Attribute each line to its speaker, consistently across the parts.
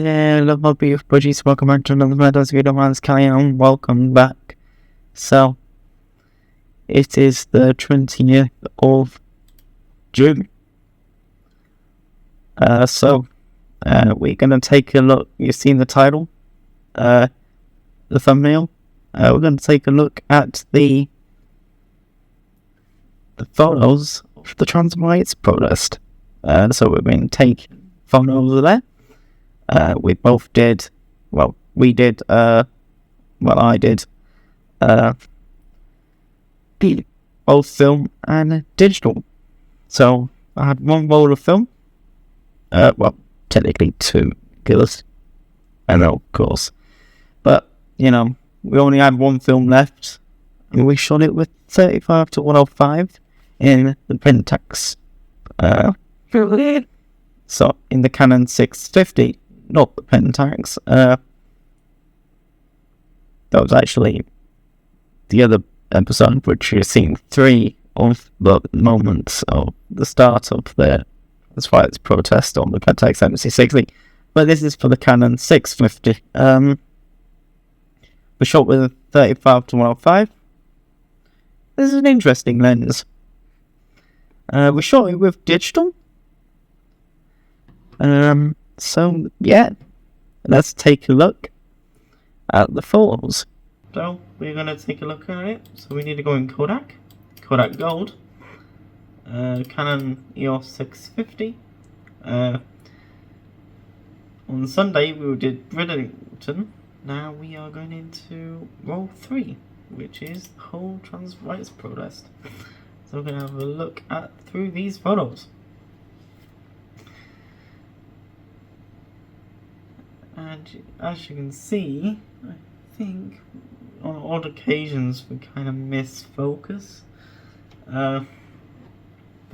Speaker 1: Hello, my beautiful buddies. Welcome back to another Satudays video. My name's Kelly and welcome back. So, it is the 20th of June. We're going to take a look. You've seen the title, the thumbnail. We're going to take a look at the photos of the trans rights protest. So we've been taking photos of that. We both did, I did, both film and digital. So, I had one roll of film, technically two, because, I know, of course, but, we only had one film left, and we shot it with 35 to 105 in the Pentax, so in the Canon 650. Not the Pentax. That was actually the other episode, which you've seen 3 of the moments of the start of the rights protest on the Pentax MZ. But this is for the Canon 650. We shot with a 35 to 105. This is an interesting lens. We shot it with digital. So, yeah, let's take a look at the photos. So, we're going to take a look at it. So, we need to go in Kodak Gold, Canon EOS 650. On Sunday, we did Bridlington. Now, we are going into roll 3, which is the whole trans rights protest. So, we're going to have a look through these photos. And as you can see, I think on odd occasions we kind of miss focus, but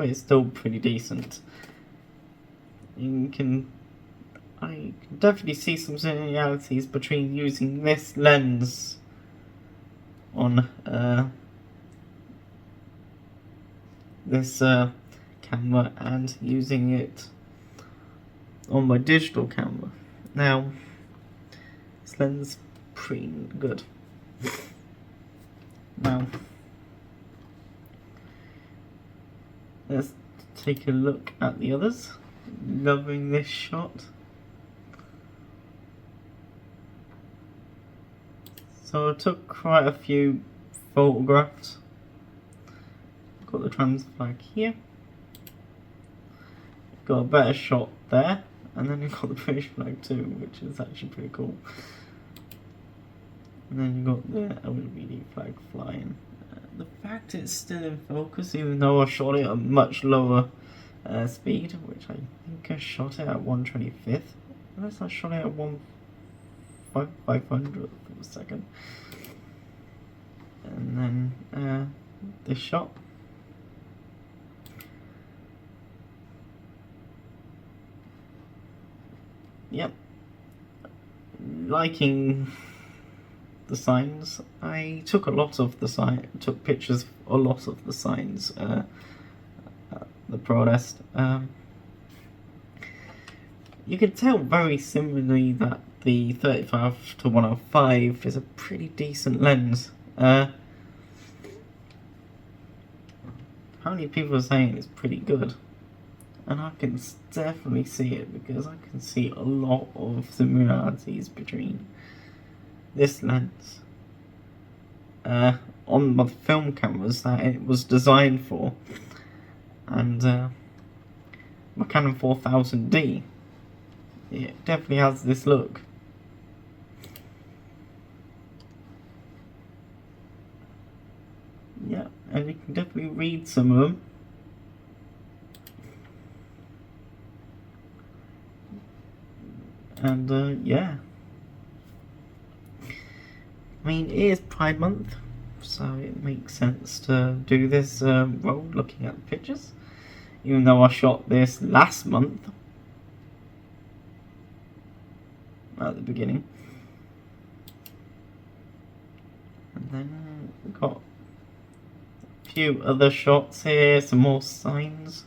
Speaker 1: it's still pretty decent. I can definitely see some similarities between using this lens on this camera and using it on my digital camera. Now, this lens is pretty good. Now, let's take a look at the others. Loving this shot. So I took quite a few photographs. Got the trans flag here. Got a better shot there. And then you've got the British flag too, which is actually pretty cool. And then you've got the LGBT flag flying. The fact it's still in focus, even though I shot it at a much lower speed, which I think I shot it at 1/25th. Unless I shot it at 1/500th of a second. And then this shot. Yep, liking the signs. I took took pictures of a lot of the signs at the protest. You can tell very similarly that the 35 to 105 is a pretty decent lens. How many people are saying it's pretty good? And I can definitely see it because I can see a lot of similarities between this lens on my film cameras that it was designed for, and my Canon 4000D. It definitely has this look. Yeah, and you can definitely read some of them. And yeah, I mean, it is Pride Month, so it makes sense to do this roll looking at the pictures, even though I shot this last month at the beginning. And then we've got a few other shots here, some more signs.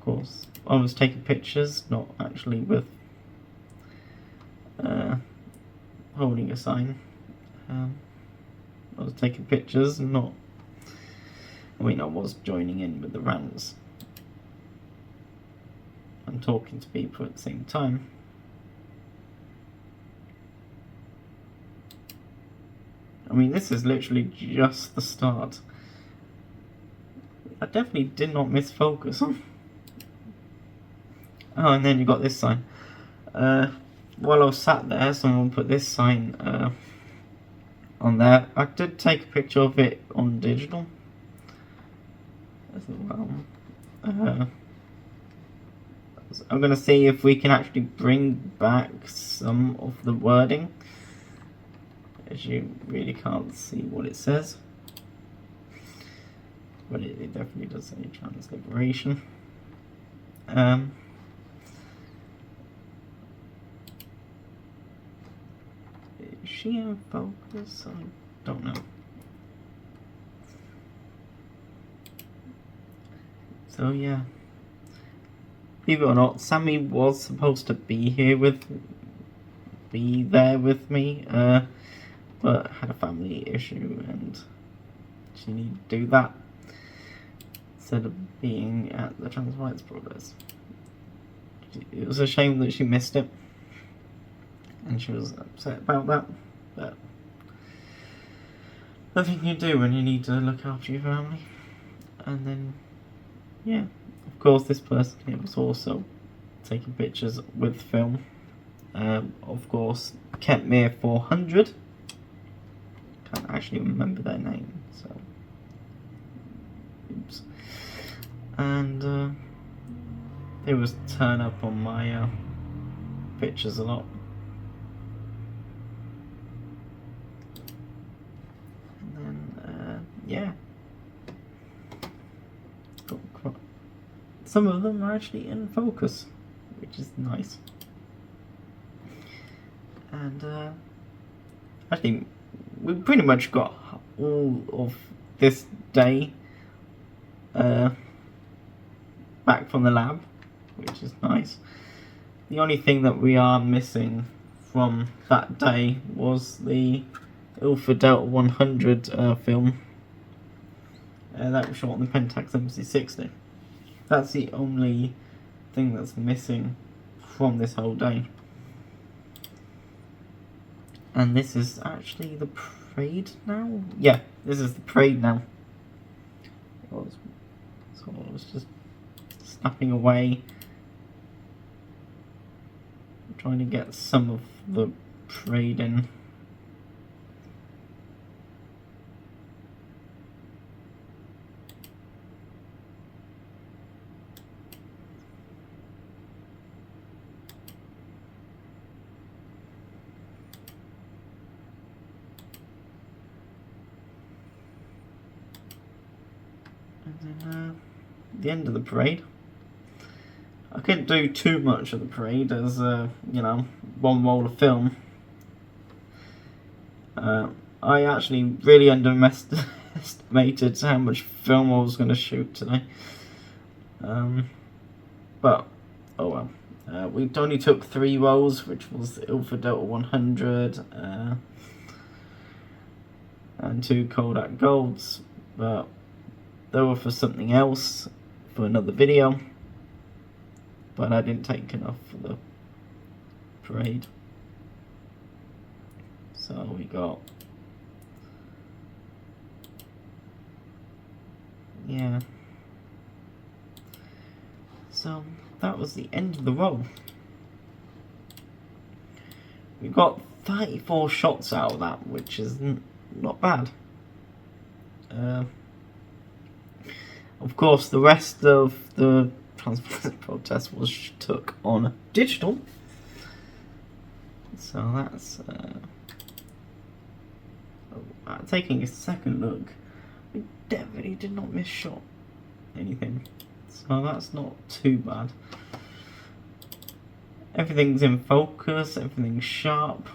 Speaker 1: Of course, I was taking pictures, not actually with holding a sign. I was taking pictures, not. I mean, I was joining in with the rants and talking to people at the same time. I mean, this is literally just the start. I definitely did not miss focus. Oh, and then you got this sign. While I was sat there, someone put this sign on there. I did take a picture of it on digital as well. I'm going to see if we can actually bring back some of the wording, as you really can't see what it says, but it definitely does say trans liberation. Is she in focus? I don't know. So yeah, believe it or not, Sammy was supposed to be there with me, but had a family issue and she needed to do that instead of being at the trans rights protest. It was a shame that she missed it, and she was upset about that, but nothing you do when you need to look after your family. And then, yeah, of course, this person here was also taking pictures with film. Of course, Kentmere 400. Can't actually remember their name, so oops. And they was turn up on my pictures a lot. And then yeah, some of them are actually in focus, which is nice. And I think we pretty much got all of this day back from the lab, which is nice. The only thing that we are missing from that day was the Alpha Delta 100 film that was shot on the Pentax MZ. That's the only thing that's missing from this whole day. And this is actually the parade now? Yeah, this is the parade now. So I was just snapping away, trying to get some of the parade in. And then the end of the parade. I couldn't do too much of the parade as, you know, one roll of film. I actually really underestimated how much film I was going to shoot today. But, oh well. We only took 3 rolls, which was the Alpha Delta 100 and 2 Kodak Golds, but they were for something else, for another video. But I didn't take enough for the parade. So we got, yeah. So that was the end of the roll. We got 34 shots out of that, which is not bad. Of course, the rest of the trans protest was took on digital, so that's taking a second look. We definitely did not miss shot anything, so that's not too bad. Everything's in focus, everything's sharp,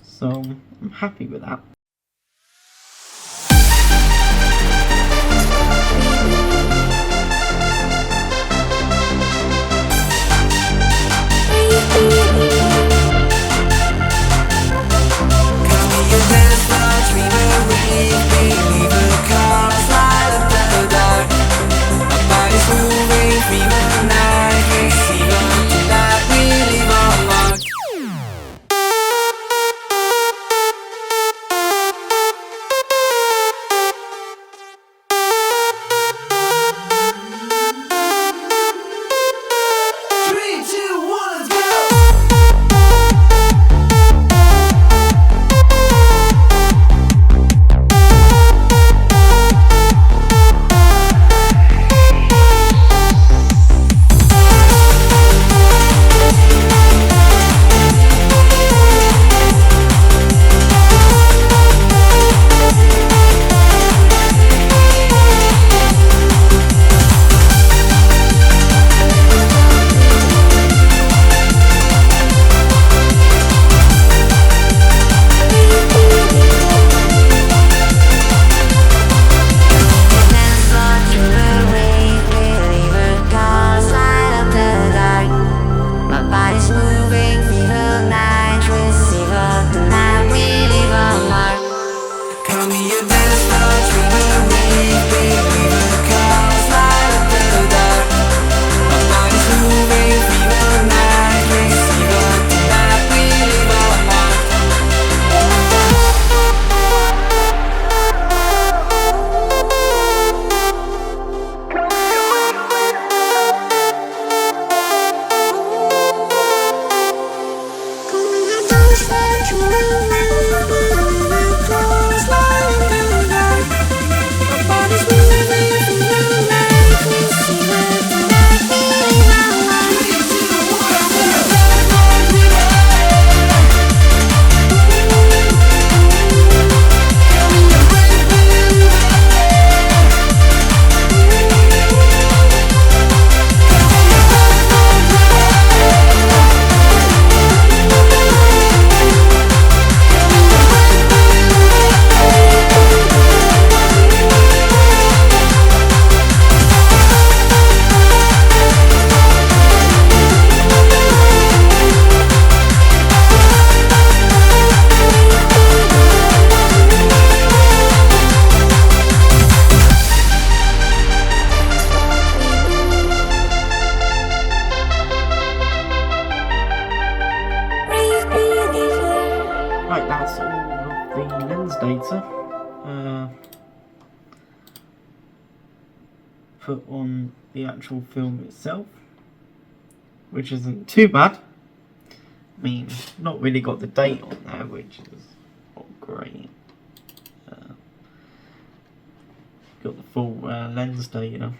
Speaker 1: so I'm happy with that. Right, that's all of the lens data put on the actual film itself, which isn't too bad. I mean, not really got the date on there, which is not great. Got the full lens data.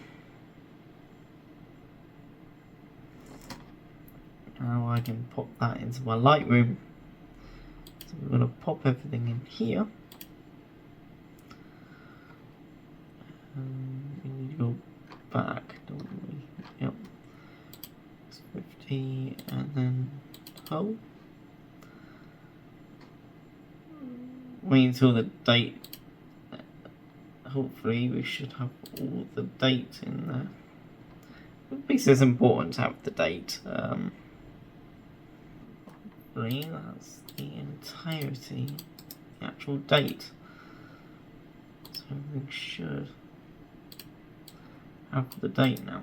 Speaker 1: Now I can pop that into my Lightroom. So we're going to pop everything in here. We need to go back, don't we? Yep. It's 50 and then whole. Wait until the date. Hopefully we should have all the date in there. Because it's important to have the date. That's the entirety, the actual date. So everything should have the date now.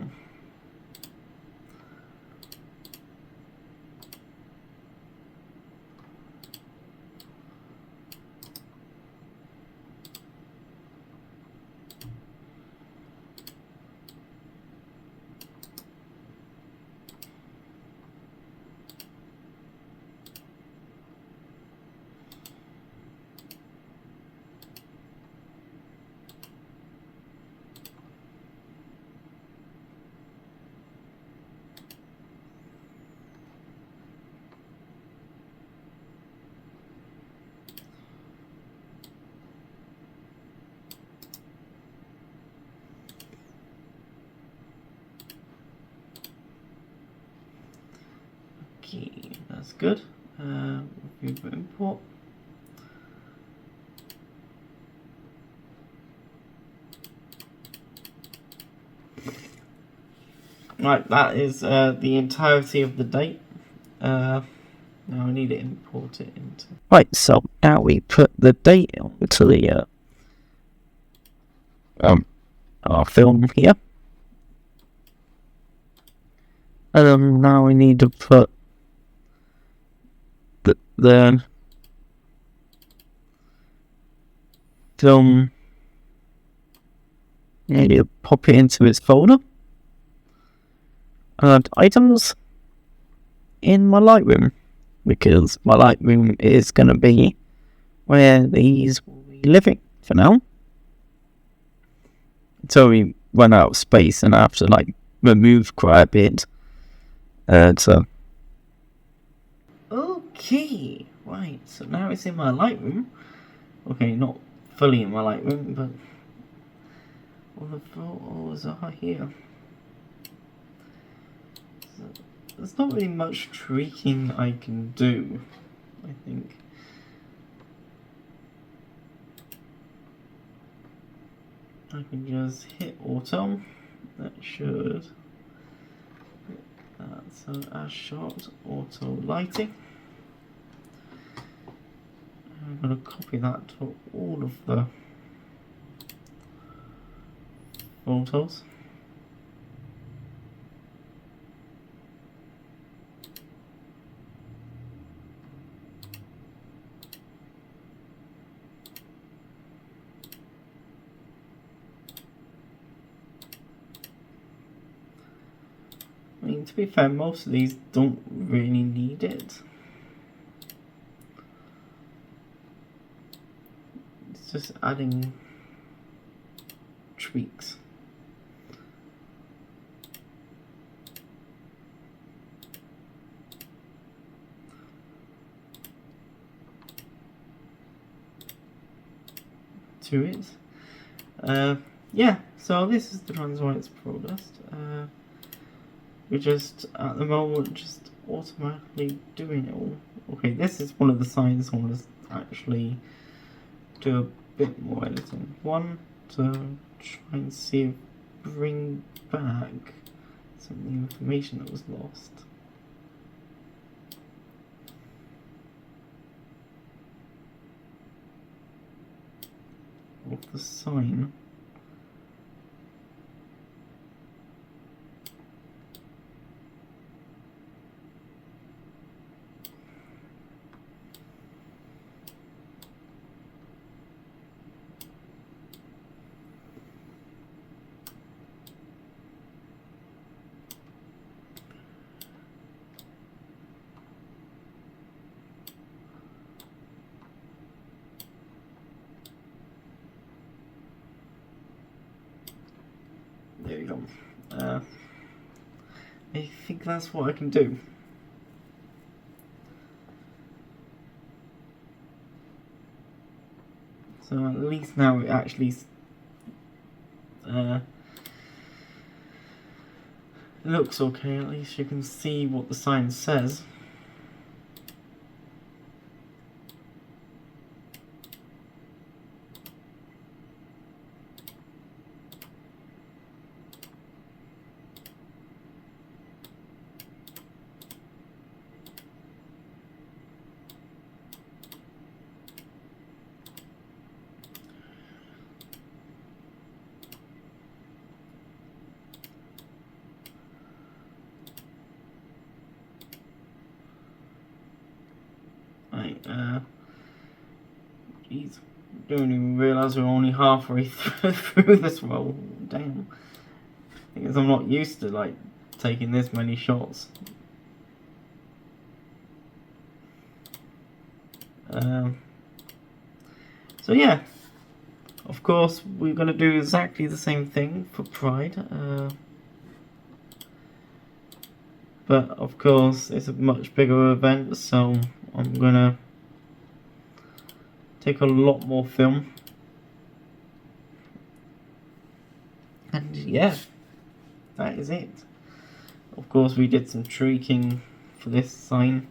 Speaker 1: Okay, that's good. Import. Right, that is the entirety of the date. Now I need to import it into. Right, so now we put the date onto the our film here. And now we need to put the film. You need to pop it into its folder. And items in my Lightroom, because my Lightroom is going to be where these will be living for now. Until we run out of space and I have to like remove quite a bit. So okay, right, so now it's in my Lightroom. Okay, not fully in my Lightroom, but all the photos are here. So there's not really much tweaking I can do, I think. I can just hit auto. That should. So as shot, auto lighting. I'm going to copy that to all of the photos. I mean, to be fair, most of these don't really need it. just adding tweaks. To it. Yeah, so this is the Transwhite's Protest. We're just at the moment just automatically doing it all. Okay, this is one of the signs I want to actually do a bit more editing. One, to try and see if bring back some of the information that was lost. Of the sign. There you go. I think that's what I can do. So at least now it actually looks okay. At least you can see what the sign says. Jeez, don't even realise we're only halfway through this roll. Damn. Because I'm not used to like taking this many shots. So yeah, of course we're gonna do exactly the same thing for Pride. But of course it's a much bigger event, so I'm gonna take a lot more film. And yeah, that is it. Of course we did some tweaking for this sign.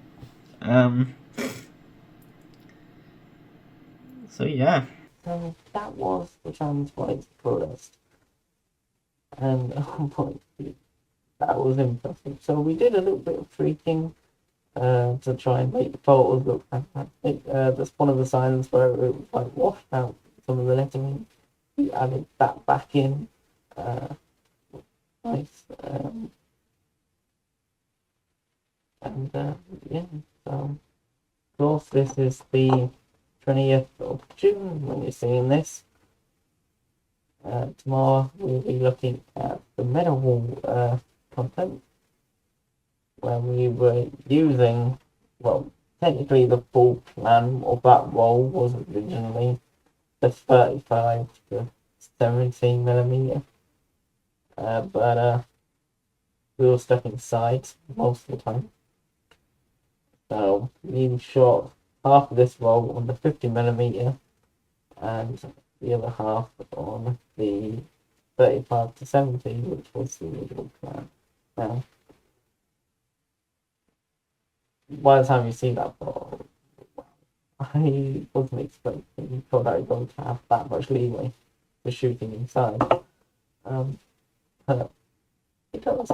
Speaker 1: So yeah. So that was the Transwhite's Protest. And oh boy, that was impressive. So we did a little bit of tweaking to try and make the photos look fantastic. That's one of the signs where it was like washed out some of the lettering. We added that back in. Nice. Yeah, so of course this is the 20th of June when you're seeing this. Tomorrow we'll be looking at the meta wall content, where we were using, well, technically the full plan of that roll was originally the 35 to 17mm, but we were stuck inside most of the time. So we shot half of this roll on the 50mm and the other half on the 35 to 70, which was the original plan. Now, by the time you see that photo, I wasn't expecting Kodak Gold to have that much leeway for shooting inside. But it does.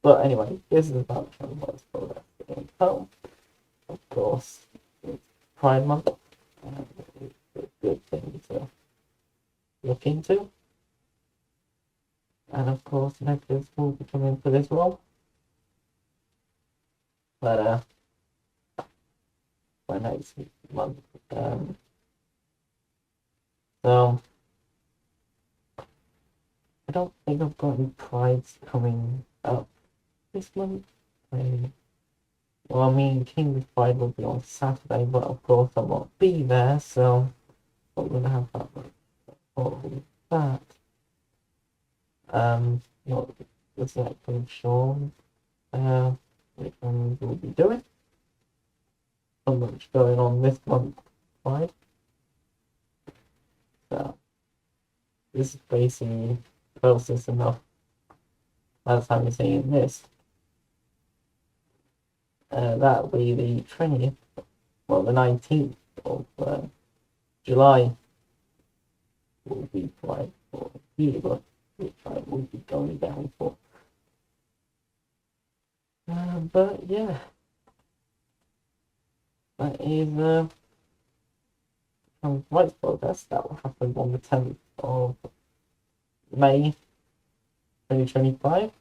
Speaker 1: But anyway, this is about Transwhite's Protest in home. Of course, it's Pride Month, and it's a good thing to look into. And of course, negatives will be coming for this role. But by next month. So I don't think I've got any prides coming up this month. Well, I mean, King's Pride will be on Saturday, but of course I won't be there, so
Speaker 2: but we're gonna have that for that. Not exactly sure which one we'll be doing. So much going on this month, right? So this is basically closest enough as how you're seeing this. That'll be the 20th, well, the 19th of July will be quite for Cuba, which I will be going down for. But yeah, that is some rights protest that will happen on the 10th of May 2025.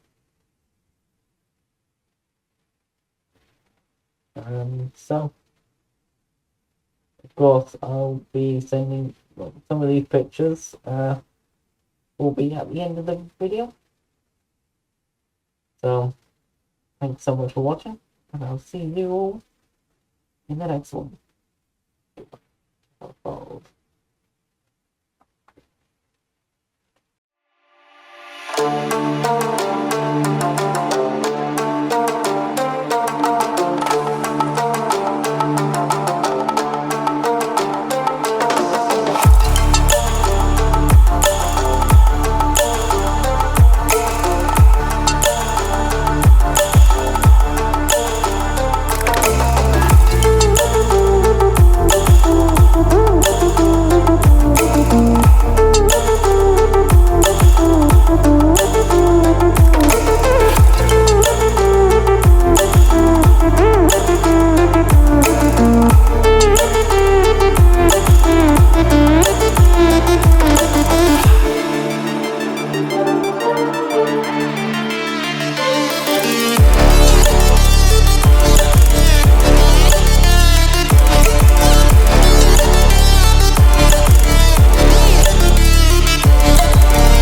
Speaker 2: So of course I'll be sending some of these pictures will be at the end of the video. So thanks so much for watching, and I'll see you all in the next one. Bye.